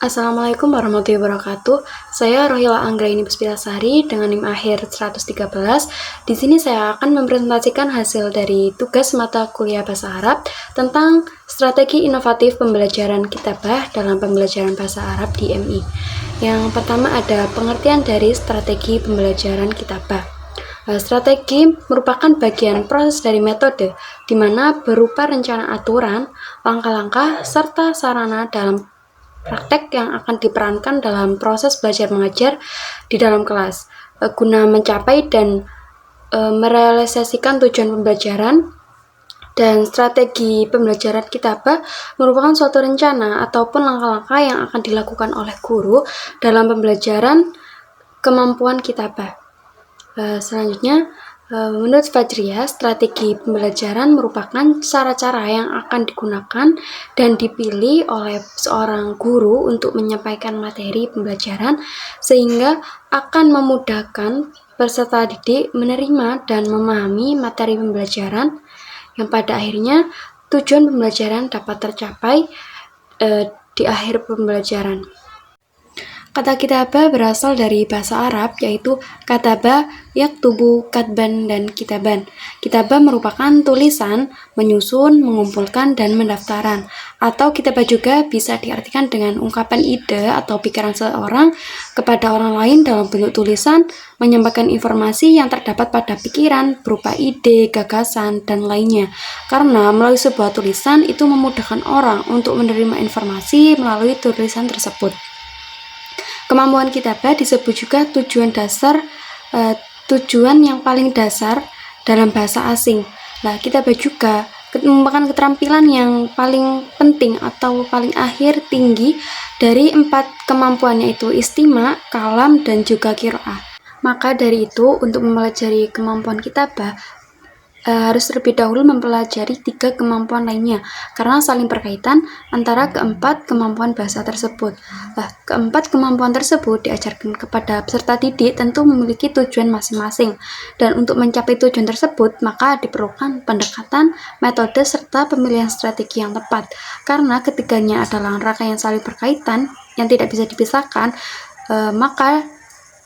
Assalamualaikum warahmatullahi wabarakatuh. Saya Rohila Anggraini Puspitasari dengan NIM akhir 113. Di sini saya akan mempresentasikan hasil dari tugas mata kuliah Bahasa Arab tentang strategi inovatif pembelajaran kitabah dalam pembelajaran Bahasa Arab di MI. Yang pertama ada pengertian dari strategi pembelajaran kitabah. Strategi merupakan bagian proses dari metode, di mana berupa rencana aturan, langkah-langkah, serta sarana dalam praktek yang akan diperankan dalam proses belajar mengajar di dalam kelas guna mencapai dan merealisasikan tujuan pembelajaran. Dan strategi pembelajaran kitabah merupakan suatu rencana ataupun langkah-langkah yang akan dilakukan oleh guru dalam pembelajaran kemampuan kitabah. Selanjutnya, menurut Fajriyah, strategi pembelajaran merupakan cara-cara yang akan digunakan dan dipilih oleh seorang guru untuk menyampaikan materi pembelajaran sehingga akan memudahkan peserta didik menerima dan memahami materi pembelajaran yang pada akhirnya tujuan pembelajaran dapat tercapai di akhir pembelajaran. Kata kitabah berasal dari bahasa Arab, yaitu kataba, yaktubu, katban, dan kitaban. Kitabah merupakan tulisan, menyusun, mengumpulkan, dan mendaftaran. Atau kitabah juga bisa diartikan dengan ungkapan ide atau pikiran seorang kepada orang lain dalam bentuk tulisan, menyampaikan informasi yang terdapat pada pikiran berupa ide, gagasan, dan lainnya. Karena melalui sebuah tulisan itu memudahkan orang untuk menerima informasi melalui tulisan tersebut. Kemampuan kitabah disebut juga tujuan yang paling dasar dalam bahasa asing. Kitabah juga merupakan keterampilan yang paling penting atau paling akhir tinggi dari 4 kemampuan, yaitu istima, kalam, dan juga qiraah. Maka dari itu, untuk mempelajari kemampuan kitabah harus terlebih dahulu mempelajari 3 kemampuan lainnya karena saling berkaitan antara keempat kemampuan bahasa tersebut. Keempat kemampuan tersebut diajarkan kepada peserta didik tentu memiliki tujuan masing-masing, dan untuk mencapai tujuan tersebut maka diperlukan pendekatan, metode, serta pemilihan strategi yang tepat karena ketiganya adalah rangka yang saling berkaitan yang tidak bisa dipisahkan, maka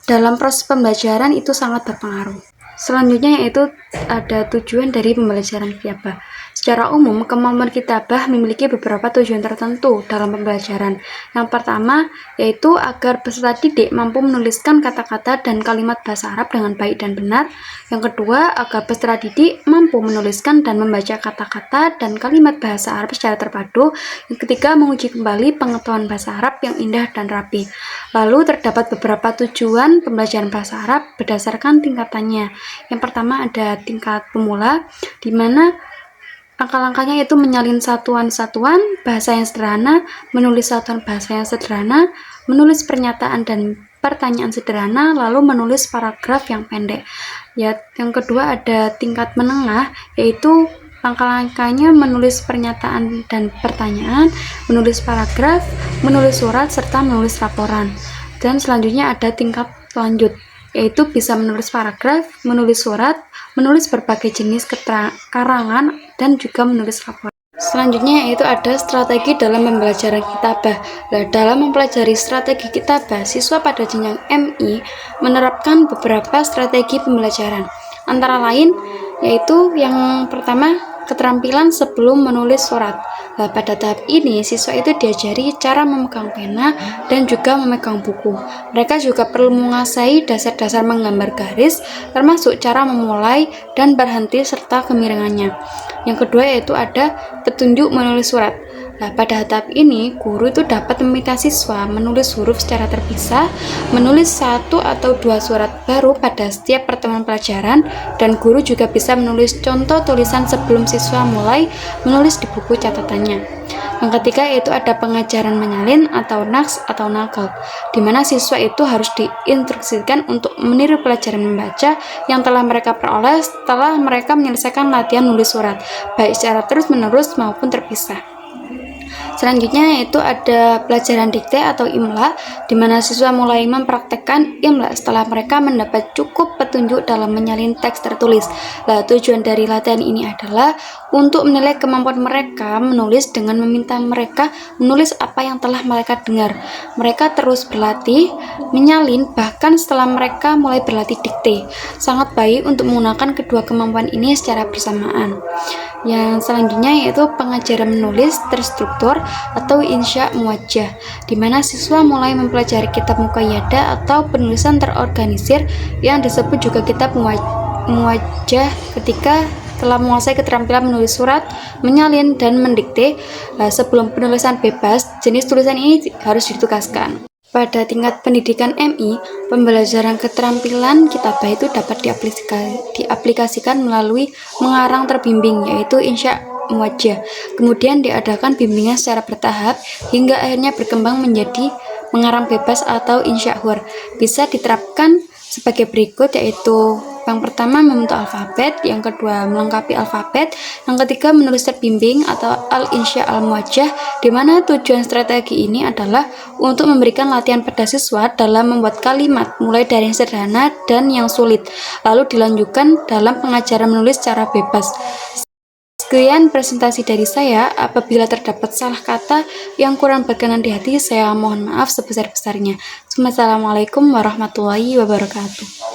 dalam proses pembelajaran itu sangat berpengaruh. Selanjutnya yaitu ada tujuan dari pembelajaran kitabah. Secara umum, kemampuan kitabah memiliki beberapa tujuan tertentu dalam pembelajaran. Yang pertama yaitu agar peserta didik mampu menuliskan kata-kata dan kalimat bahasa Arab dengan baik dan benar. Yang kedua, agar peserta didik mampu menuliskan dan membaca kata-kata dan kalimat bahasa Arab secara terpadu. Yang ketiga, menguji kembali pengetahuan bahasa Arab yang indah dan rapi. Lalu terdapat beberapa tujuan pembelajaran bahasa Arab berdasarkan tingkatannya. Yang pertama ada tingkat pemula, di mana langkah-langkahnya yaitu menyalin satuan-satuan bahasa yang sederhana, menulis satuan bahasa yang sederhana, menulis pernyataan dan pertanyaan sederhana, lalu menulis paragraf yang pendek. Yang kedua ada tingkat menengah, yaitu langkah-langkahnya menulis pernyataan dan pertanyaan, menulis paragraf, menulis surat, serta menulis laporan. Dan selanjutnya ada tingkat lanjut, yaitu bisa menulis paragraf, menulis surat, menulis berbagai jenis karangan, dan juga menulis laporan. Selanjutnya yaitu ada strategi dalam pembelajaran kitabah. Dalam mempelajari strategi kitabah, siswa pada jenjang MI menerapkan beberapa strategi pembelajaran. Antara lain yaitu yang pertama, keterampilan sebelum menulis surat. Pada tahap ini, siswa itu diajari cara memegang pena dan juga memegang buku. Mereka juga perlu menguasai dasar-dasar menggambar garis, termasuk cara memulai dan berhenti serta kemiringannya. Yang kedua yaitu ada petunjuk menulis surat. Pada tahap ini, guru itu dapat meminta siswa menulis huruf secara terpisah, menulis 1 atau 2 surat baru pada setiap pertemuan pelajaran, dan guru juga bisa menulis contoh tulisan sebelum siswa mulai menulis di buku catatannya. Yang ketiga yaitu ada pengajaran menyalin atau naks atau nakal, di mana siswa itu harus diinstruksikan untuk meniru pelajaran membaca yang telah mereka peroleh setelah mereka menyelesaikan latihan nulis surat, baik secara terus-menerus maupun terpisah. Selanjutnya yaitu ada pelajaran dikte atau imla, di mana siswa mulai mempraktekkan imla setelah mereka mendapat cukup petunjuk dalam menyalin teks tertulis. Nah, tujuan dari latihan ini adalah untuk menilai kemampuan mereka menulis dengan meminta mereka menulis apa yang telah mereka dengar. Mereka terus berlatih menyalin bahkan setelah mereka mulai berlatih dikte. Sangat baik untuk menggunakan kedua kemampuan ini secara bersamaan. Yang selanjutnya yaitu pengajaran menulis terstruktur atau insya muwajjah, di mana siswa mulai mempelajari kitab muqayyadah atau penulisan terorganisir yang disebut juga kitab muwajjah ketika telah menguasai keterampilan menulis surat, menyalin, dan mendikte. Sebelum penulisan bebas, jenis tulisan ini harus ditugaskan. Pada tingkat pendidikan MI, pembelajaran keterampilan kitabah itu dapat diaplikasikan melalui mengarang terbimbing, yaitu insya muwajjah. Kemudian diadakan bimbingan secara bertahap hingga akhirnya berkembang menjadi mengarang bebas atau insya hur. Bisa diterapkan sebagai berikut, yaitu yang pertama membentuk alfabet, yang kedua melengkapi alfabet, yang ketiga menulis terbimbing atau al-insya al-muwajjah, di mana tujuan strategi ini adalah untuk memberikan latihan pada siswa dalam membuat kalimat mulai dari yang sederhana dan yang sulit, lalu dilanjutkan dalam pengajaran menulis secara bebas. Sekian presentasi dari saya. Apabila terdapat salah kata yang kurang berkenan di hati, saya mohon maaf sebesar-besarnya. Wassalamualaikum warahmatullahi wabarakatuh.